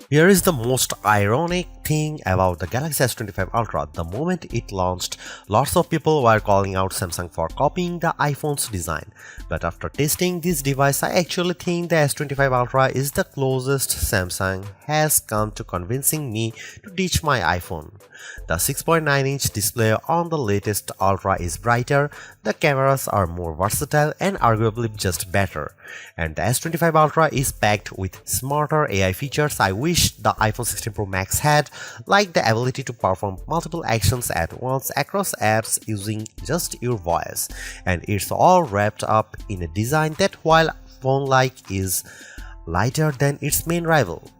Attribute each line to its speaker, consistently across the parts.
Speaker 1: Here is the most ironic thing about the Galaxy S25 Ultra. The moment it launched, lots of people were calling out Samsung for copying the iPhone's design. But after testing this device, I actually think the S25 Ultra is the closest Samsung has come to convincing me to ditch my iPhone. The 6.9-inch display on the latest Ultra is brighter, the cameras are more versatile and arguably just better. And the S25 Ultra is packed with smarter AI features I wish the iPhone 16 Pro Max had, like the ability to perform multiple actions at once across apps using just your voice. And it's all wrapped up in a design that, while phone-like, is lighter than its main rival.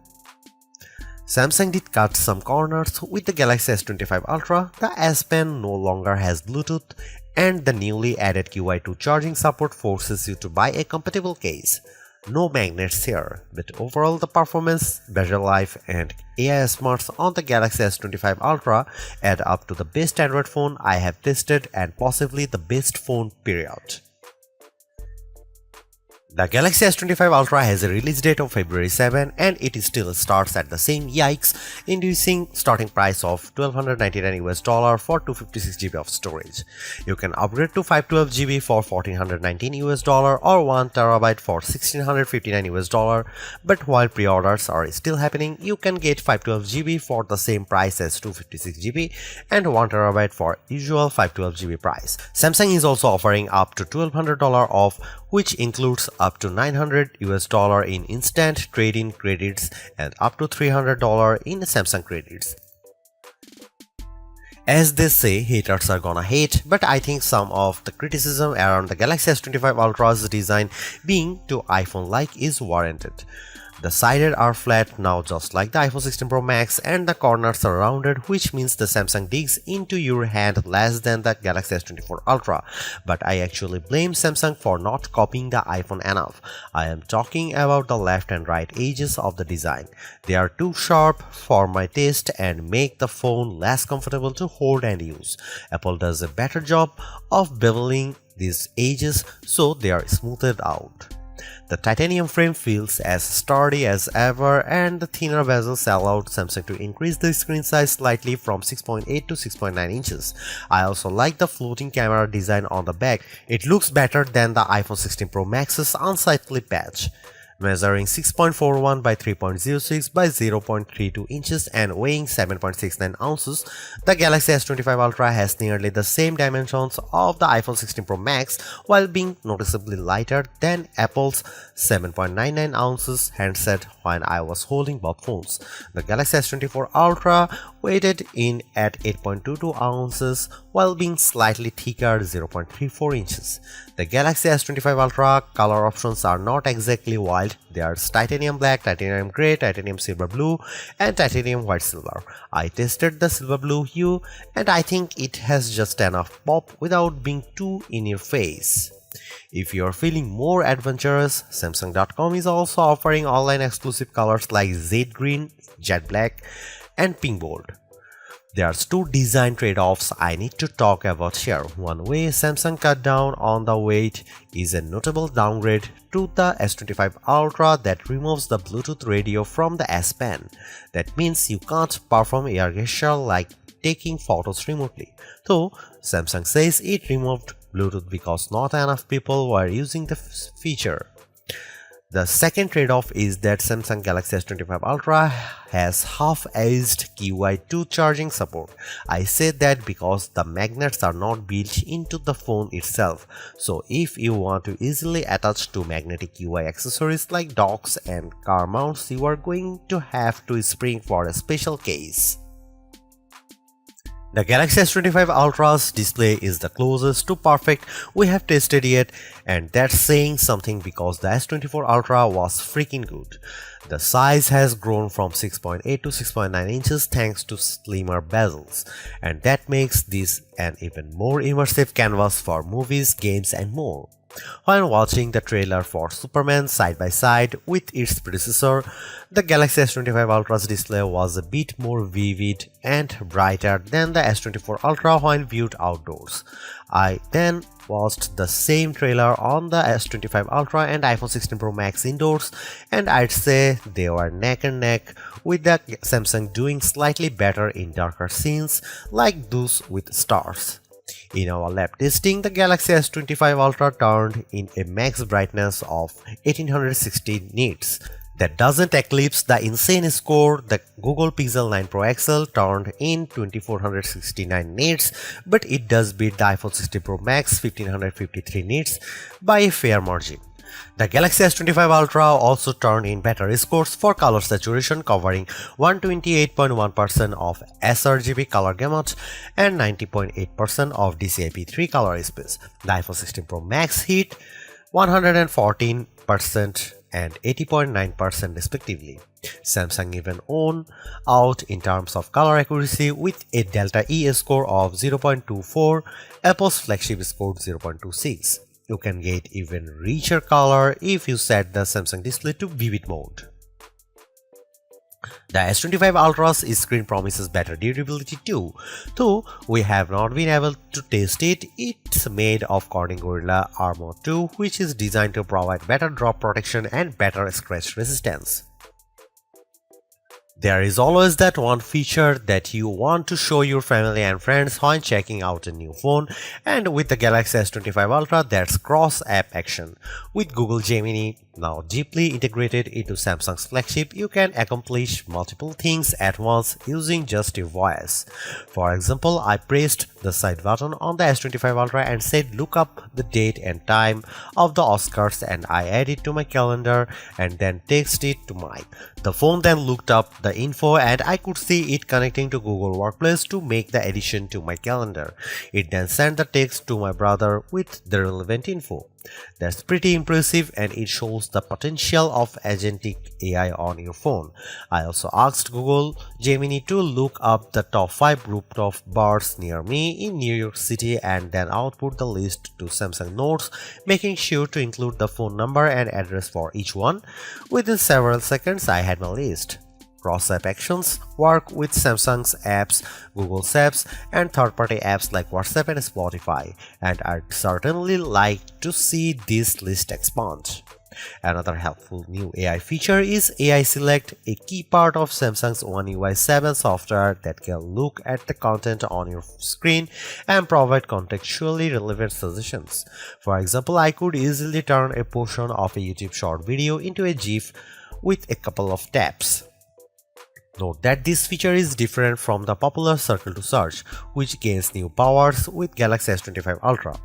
Speaker 1: Samsung did cut some corners with the Galaxy S25 Ultra. The S Pen no longer has Bluetooth, and the newly added QI2 charging support forces you to buy a compatible case. No magnets here, but overall the performance, battery life, and AI smarts on the Galaxy S25 Ultra add up to the best Android phone I have tested and possibly the best phone period. The Galaxy S25 Ultra has a release date of February 7 and it still starts at the same yikes-inducing starting price of $1,299 for 256GB of storage. You can upgrade to 512GB for $1,419 or 1TB for $1,659, but while pre-orders are still happening, you can get 512GB for the same price as 256GB and 1TB for usual 512GB price. Samsung is also offering up to $1,200 off, which includes up to $900 in instant trade-in credits and up to $300 in Samsung credits. As they say, haters are gonna hate, but I think some of the criticism around the Galaxy S25 Ultra's design being too iPhone-like is warranted. The sides are flat now, just like the iPhone 16 Pro Max, and the corners are rounded, which means the Samsung digs into your hand less than the Galaxy S24 Ultra. But I actually blame Samsung for not copying the iPhone enough. I am talking about the left and right edges of the design. They are too sharp for my taste and make the phone less comfortable to hold and use. Apple does a better job of beveling these edges so they are smoothed out. The titanium frame feels as sturdy as ever, and the thinner bezels allowed Samsung to increase the screen size slightly from 6.8 to 6.9 inches. I also like the floating camera design on the back. It looks better than the iPhone 16 Pro Max's unsightly patch. Measuring 6.41 by 3.06 by 0.32 inches and weighing 7.69 ounces, the Galaxy S25 Ultra has nearly the same dimensions of the iPhone 16 Pro Max while being noticeably lighter than Apple's 7.99 ounces handset when I was holding both phones. The Galaxy S24 Ultra weighted in at 8.22 ounces while being slightly thicker 0.34 inches. The Galaxy S25 Ultra color options are not exactly wild. There's titanium black, titanium grey, titanium silver blue, and titanium white silver. I tested the silver blue hue and I think it has just enough pop without being too in your face. If you're feeling more adventurous, Samsung.com is also offering online exclusive colors like Jade Green, Jet Black, and Pink Gold. There's two design trade-offs I need to talk about here. One way Samsung cut down on the weight is a notable downgrade to the S25 Ultra that removes the Bluetooth radio from the S Pen. That means you can't perform air gesture like taking photos remotely. Though Samsung says it removed Bluetooth because not enough people were using the feature. The second trade-off is that Samsung Galaxy S25 Ultra has half-edged QI2 charging support. I say that because the magnets are not built into the phone itself, so if you want to easily attach two magnetic QI accessories like docks and car mounts, you are going to have to spring for a special case. The Galaxy S25 Ultra's display is the closest to perfect we have tested yet, and that's saying something because the S24 Ultra was freaking good. The size has grown from 6.8 to 6.9 inches thanks to slimmer bezels, and that makes this an even more immersive canvas for movies, games, and more. While watching the trailer for Superman side by side with its predecessor, the Galaxy S25 Ultra's display was a bit more vivid and brighter than the S24 Ultra when viewed outdoors. I then watched the same trailer on the S25 Ultra and iPhone 16 Pro Max indoors, and I'd say they were neck and neck, with the Samsung doing slightly better in darker scenes like those with stars. In our lab testing, the Galaxy S25 Ultra turned in a max brightness of 1860 nits. That doesn't eclipse the insane score the Google Pixel 9 Pro XL turned in 2469 nits, but it does beat the iPhone 16 Pro Max 1553 nits by a fair margin. The Galaxy S25 Ultra also turned in better scores for color saturation, covering 128.1% of sRGB color gamut and 90.8% of DCI-P3 color space. The iPhone 16 Pro Max hit 114% and 80.9% respectively. Samsung even won out in terms of color accuracy with a Delta E score of 0.24, Apple's flagship scored 0.26. You can get even richer color if you set the Samsung display to vivid mode. The S25 Ultra's screen promises better durability too. Though we have not been able to test it, it's made of Corning Gorilla Armor 2, which is designed to provide better drop protection and better scratch resistance. There is always that one feature that you want to show your family and friends when checking out a new phone, and with the Galaxy S25 Ultra, that's cross-app action. With Google Gemini now deeply integrated into Samsung's flagship, you can accomplish multiple things at once using just your voice. For example, I pressed the side button on the S25 Ultra and said look up the date and time of the Oscars, and I added it to my calendar and then text it to Mike. The phone then looked up the info and I could see it connecting to Google Workplace to make the addition to my calendar. It then sent the text to my brother with the relevant info. That's pretty impressive, and it shows the potential of agentic AI on your phone. I also asked Google Gemini to look up the top 5 rooftop bars near me in New York City and then output the list to Samsung Notes, making sure to include the phone number and address for each one. Within several seconds, I had my list. Cross-app actions work with Samsung's apps, Google's apps, and third-party apps like WhatsApp and Spotify, and I'd certainly like to see this list expand. Another helpful new AI feature is AI Select, a key part of Samsung's One UI 7 software that can look at the content on your screen and provide contextually relevant suggestions. For example, I could easily turn a portion of a YouTube short video into a GIF with a couple of taps. Note that this feature is different from the popular Circle to Search, which gains new powers with Galaxy S25 Ultra.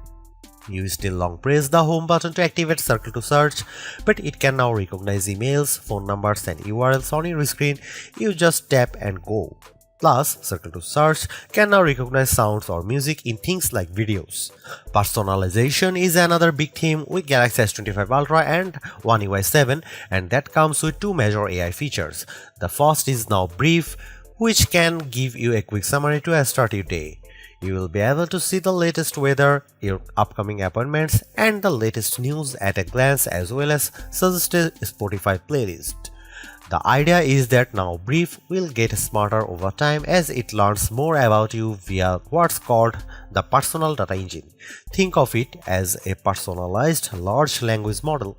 Speaker 1: You still long press the home button to activate Circle to Search, but it can now recognize emails, phone numbers, and URLs on your screen. You just tap and go. Plus, Circle to Search can now recognize sounds or music in things like videos. Personalization is another big theme with Galaxy S25 Ultra and One UI 7, and that comes with two major AI features. The first is Now Brief, which can give you a quick summary to start your day. You will be able to see the latest weather, your upcoming appointments, and the latest news at a glance, as well as suggested Spotify playlist. The idea is that Now Brief will get smarter over time as it learns more about you via what's called the personal data engine. Think of it as a personalized large language model.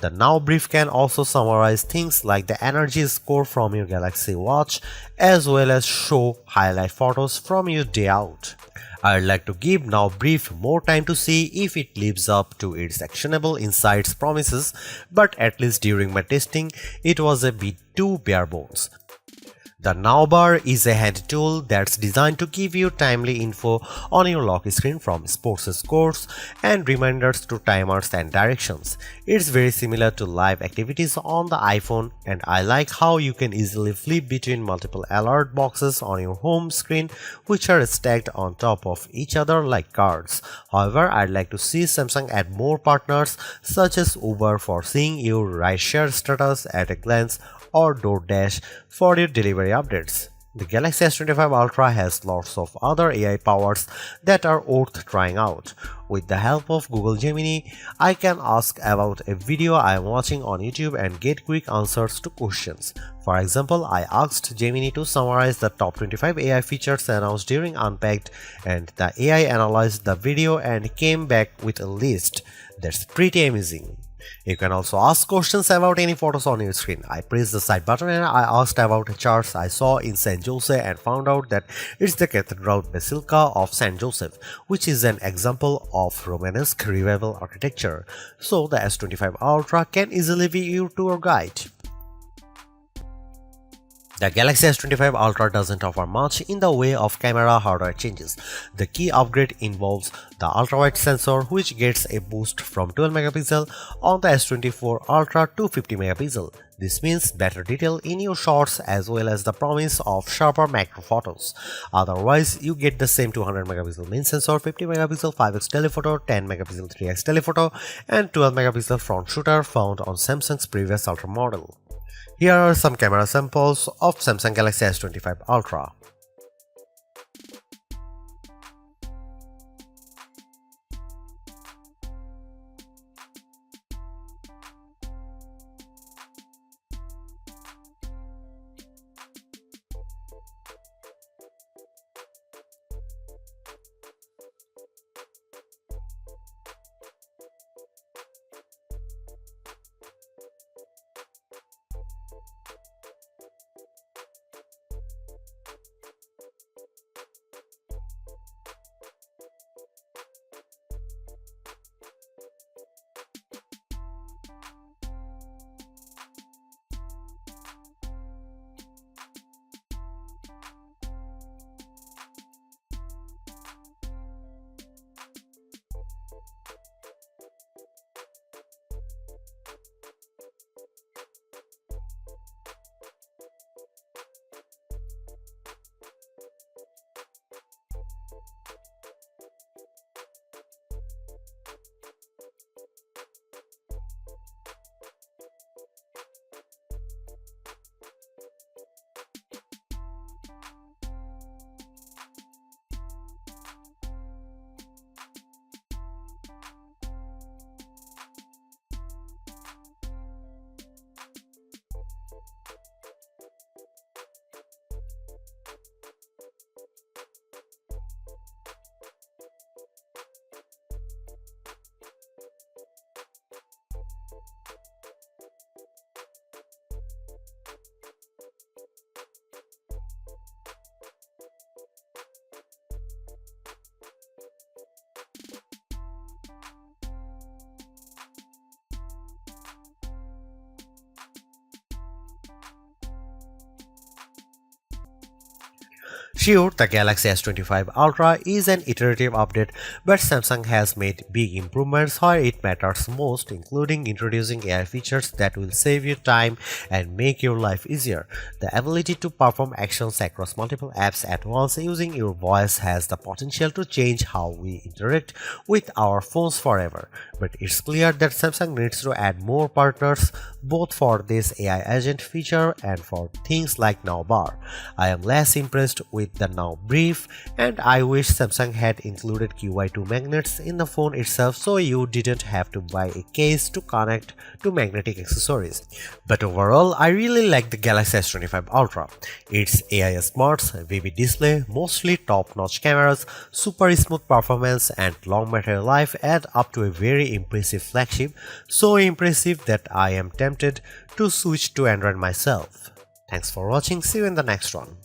Speaker 1: The Now Brief can also summarize things like the energy score from your Galaxy Watch, as well as show highlight photos from your day out. I'd like to give Now Brief more time to see if it lives up to its actionable insights promises, but at least during my testing, it was a bit too bare bones. The Now Bar is a hand tool that's designed to give you timely info on your lock screen, from sports scores and reminders to timers and directions. It's very similar to live activities on the iPhone, and I like how you can easily flip between multiple alert boxes on your home screen, which are stacked on top of each other like cards. However, I'd like to see Samsung add more partners such as Uber for seeing your rideshare status at a glance, or DoorDash for your delivery updates. The Galaxy S25 Ultra has lots of other AI powers that are worth trying out. With the help of Google Gemini, I can ask about a video I am watching on YouTube and get quick answers to questions. For example, I asked Gemini to summarize the top 25 AI features announced during Unpacked, and the AI analyzed the video and came back with a list. That's pretty amazing. You can also ask questions about any photos on your screen. I pressed the side button and I asked about a church I saw in San Jose and found out that it's the Cathedral Basilica of San Joseph, which is an example of Romanesque revival architecture. So the S25 Ultra can easily be your tour guide. The Galaxy S25 Ultra doesn't offer much in the way of camera hardware changes. The key upgrade involves the ultra-wide sensor, which gets a boost from 12 megapixel on the S24 Ultra to 50 megapixel. This means better detail in your shots as well as the promise of sharper macro photos. Otherwise, you get the same 200 megapixel main sensor, 50 megapixel 5x telephoto, 10 megapixel 3x telephoto, and 12 megapixel front shooter found on Samsung's previous Ultra model. Here are some camera samples of Samsung Galaxy S25 Ultra. Sure, the Galaxy S25 Ultra is an iterative update, but Samsung has made big improvements where it matters most, including introducing AI features that will save you time and make your life easier. The ability to perform actions across multiple apps at once using your voice has the potential to change how we interact with our phones forever. But it's clear that Samsung needs to add more partners both for this AI agent feature and for things like Now Bar. I am less impressed with the Now Brief, and I wish Samsung had included QI2 magnets in the phone itself so you didn't have to buy a case to connect to magnetic accessories. But overall, I really like the Galaxy S25 Ultra. Its AI smarts, vivid display, mostly top-notch cameras, super smooth performance, and long battery life add up to a very impressive flagship, so impressive that I am tempted to switch to Android myself. Thanks for watching, see you in the next one.